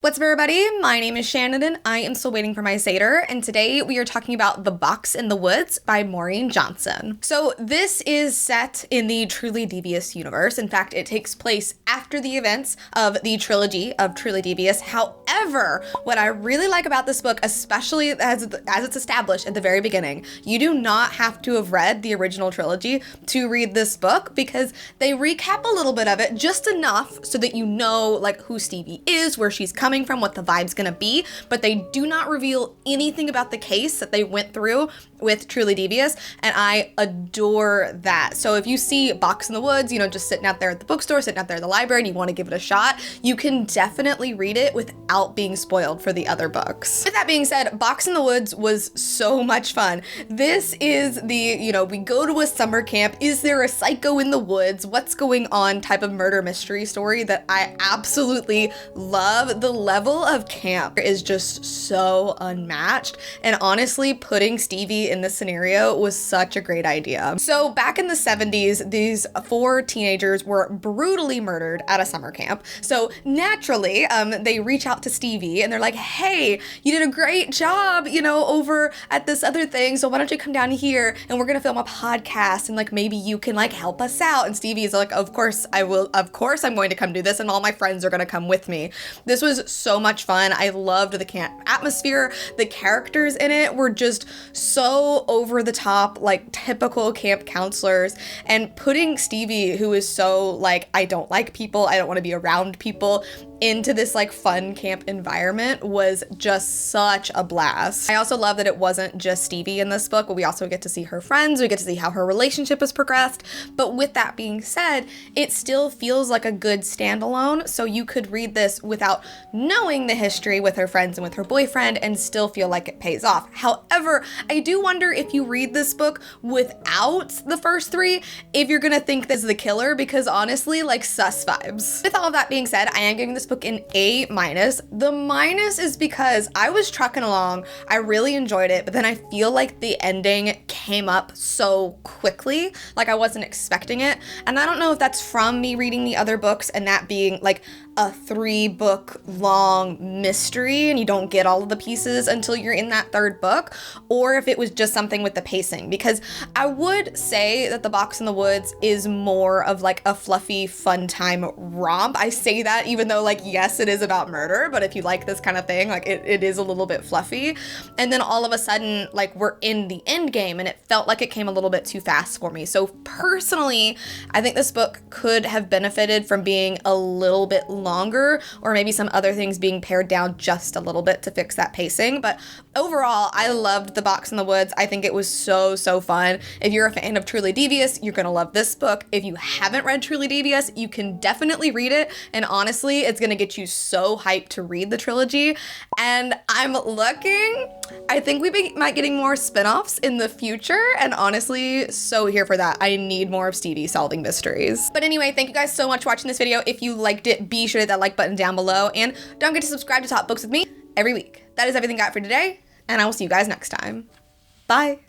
What's up, everybody? My name is Shannon and I am still waiting for my Satyr, and today we are talking about The Box in the Woods by Maureen Johnson. So this is set in the Truly Devious universe. In fact, it takes place after the events of the trilogy of Truly Devious. However, what I really like about this book, especially as it's established at the very beginning, you do not have to have read the original trilogy to read this book because they recap a little bit of it, just enough so that you know like who Stevie is, where she's coming from, what the vibe's gonna be, but they do not reveal anything about the case that they went through with Truly Devious, and I adore that. So if you see Box in the Woods, just sitting out there at the bookstore, sitting out there at the library, and you want to give it a shot, you can definitely read it without being spoiled for the other books. With that being said, Box in the Woods was so much fun. This is the, we go to a summer camp, is there a psycho in the woods, what's going on type of murder mystery story that I absolutely love. The level of camp is just so unmatched, and honestly, putting Stevie in this scenario was such a great idea. So back in the 70s, these 4 teenagers were brutally murdered at a summer camp. So naturally, they reach out to Stevie and they're like, hey, you did a great job, over at this other thing. So why don't you come down here and we're gonna film a podcast and like maybe you can like help us out. And Stevie's like, of course I will. Of course I'm going to come do this, and all my friends are gonna come with me. This was so much fun. I loved the camp atmosphere. The characters in it were just so over the top, like typical camp counselors, and putting Stevie, who is so like, I don't like people, I don't want to be around people, into this like fun camp environment was just such a blast. I also love that it wasn't just Stevie in this book, but we also get to see her friends, we get to see how her relationship has progressed. But with that being said, it still feels like a good standalone, so you could read this without knowing the history with her friends and with her boyfriend and still feel like it pays off. However, I do wonder if you read this book without the first 3, if you're gonna think this is the killer, because honestly, like sus vibes. With all of that being said, I am giving this book an A-. The minus is because I was trucking along, I really enjoyed it, but then I feel like the ending came up so quickly, like I wasn't expecting it. And I don't know if that's from me reading the other books and that being like a 3-book long mystery and you don't get all of the pieces until you're in that 3rd book, or if it was just something with the pacing, because I would say that The Box in the Woods is more of like a fluffy fun time romp. I say that even though like, yes, it is about murder, but if you like this kind of thing, like it is a little bit fluffy. And then all of a sudden, like we're in the end game and it felt like it came a little bit too fast for me. So personally, I think this book could have benefited from being a little bit longer, or maybe some other things being pared down just a little bit to fix that pacing. But overall, I loved The Box in the Woods. I think it was so fun. If you're a fan of Truly Devious, you're gonna love this book. If you haven't read Truly Devious, you can definitely read it, and honestly, it's gonna get you so hyped to read the trilogy. And I'm looking, I think we might getting more spin-offs in the future, and honestly, so here for that. I need more of Stevie solving mysteries. But anyway, thank you guys so much for watching this video. If you liked it, be sure to hit that like button down below, and don't forget to subscribe to Talk Books with me every week. That is everything I got for today, and I will see you guys next time. Bye.